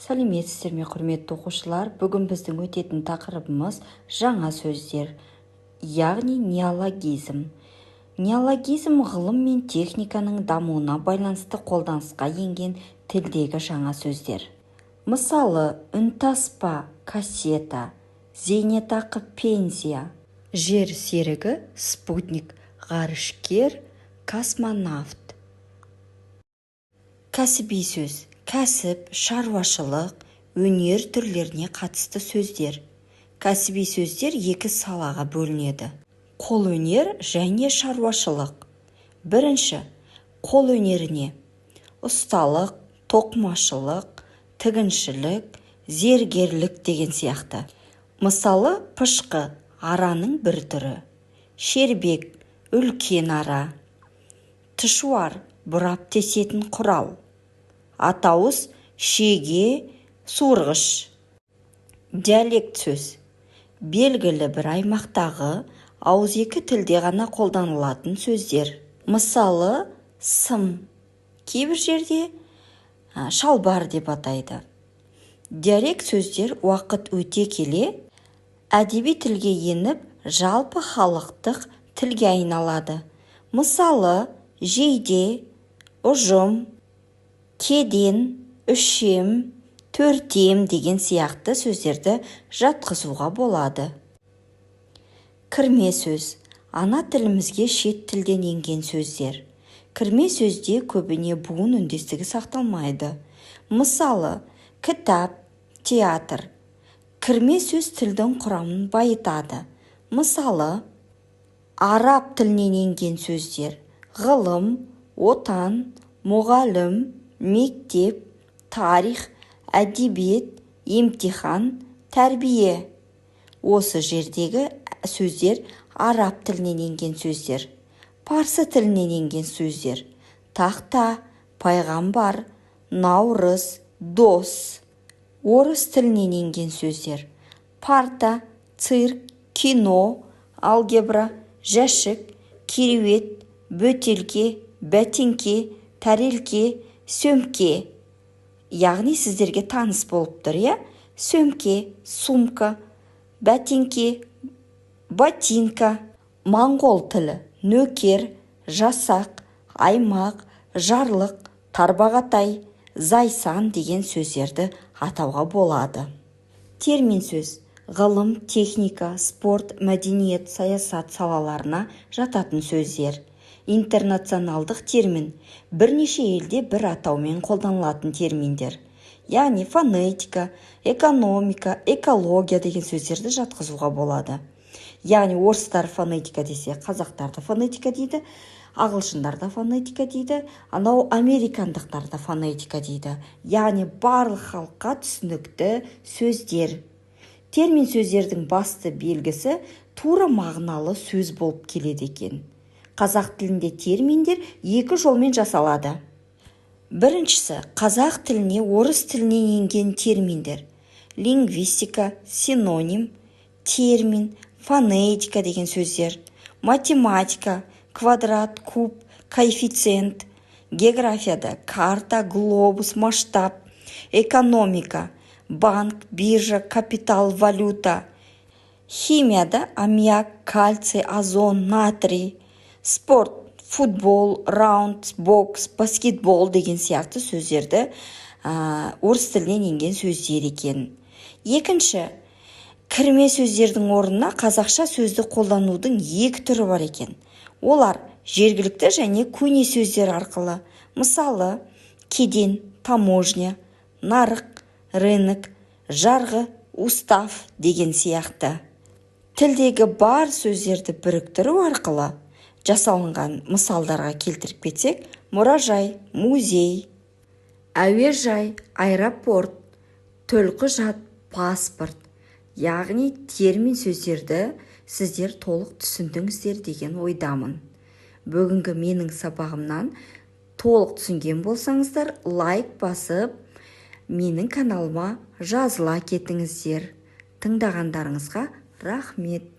Сәлеметсіздер ме, құрметті оқушылар? Бүгін біздің өтетін тақырыбымыз жаңа сөздер, яғни неологизм. Неологизм ғылым мен техниканың дамуына байланысты қолданысқа енген тілдегі жаңа сөздер. Мысалы, үнтаспа, кассета, зейнетақы, пенсия, жер серігі, спутник, ғарышкер, космонавт. Кәсіби сөз, кәсіп, шаруашылық, өнер түрлеріне қатысты сөздер. Кәсіби сөздер екі салаға бөлінеді. Қолөнер және шаруашылық. Бірінші, қолөнеріне ұсталық, тоқымашылық, тігіншілік, зергерлік деген сияқты. Мысалы, пышқы, араның бір түрі. Шербек, үлкен ара. Тышуар, бұрап тесетін құрал. Атауыз, шеге, суырғыш. Диалект сөз, белгілі бір аймақтағы ауызекі тілде ғана қолданылатын сөздер. Мысалы, сым, кейбір жерде шалбар деп атайды. Диалект сөздер уақыт өте келе әдеби тілге еніп, жалпы халықтық тілге айналады. Мысалы, жейде, ұжым, кеден, үшем, төртем деген сияқты сөздерді жатқызуға болады. Кірме сөз, ана тілімізге шет тілден енген сөздер. Кірме сөзде көбіне буын үндестігі сақталмайды. Мысалы, кітап, театр. Кірме сөз тілдің құрамын байытады. Мысалы, араб тілінен енген сөздер: ғылым, отан, мұғалім, мектеп, тарих, әдебиет, емтихан, тәрбие. Осы жердегі сөздер араб тілінен енген сөздер. Парсы тілінен енген сөздер: тақта, пайғамбар, наурыз, дос. Орыс тілінен енген сөздер: парта, цирк, кино, алгебра, жәшік, кереует, бөтелке, бәтеңке, тәрелке, сөмке. Яғни сіздерге таныс болып тұр, сөмке, сумка, бәтеңке, ботинка. Моңғол тілі: нөкер, жасақ, аймақ, жарлық, тарбағатай, зайсан деген сөздерді атауға болады. Термин сөз, ғылым, техника, спорт, мәдениет, саясат салаларына жататын сөздер. Интернационалдық термин, бірнеше елде бір атаумен қолданылатын терминдер. Яғни фонетика, экономика, экология деген сөздерді жатқызуға болады. Яғни орыстар фонетика десе, қазақтарды фонетика дейді, ағылшындарда фонетика дейді, анау американдықтарда фонетика дейді. Яғни барлық халыққа түсінікті сөздер. Термин сөздердің басты белгісі тура мағыналы сөз болып келеді екен. Қазақ тілінде терминдер екі жолмен жасалады. Біріншісі, қазақ тіліне орыс тілінен енген терминдер. Лингвистика, синоним, термин, фонетика деген сөздер. Математика, квадрат, куб, коэффициент. Географияда карта, глобус, масштаб. Экономика, банк, биржа, капитал, валюта. Химияда аммиак, кальций, озон, натрий. Спорт, футбол, раунд, бокс, баскетбол деген сияқты сөздерді орыс тілінен енген сөздер екен. Екінші, кірме сөздердің орнына қазақша сөзді қолданудың екі түрі бар екен. Олар жергілікті және көне сөздер арқылы. Мысалы, кеден, таможня, нарық, рынок, жарғы, устав деген сияқты. Тілдегі бар сөздерді біріктіру арқылы жасалынған мысалдарға келтіріп кетсек: мұражай, музей, әуежай, аэропорт, төлқұжат, паспорт. Яғни термин сөздерді сіздер толық түсіндіңіздер деген ойдамын. Бүгінгі менің сабағымнан толық түсінген болсаңыздар, лайк басып, менің каналыма жазыла кетіңіздер. Тыңдағандарыңызға рахмет.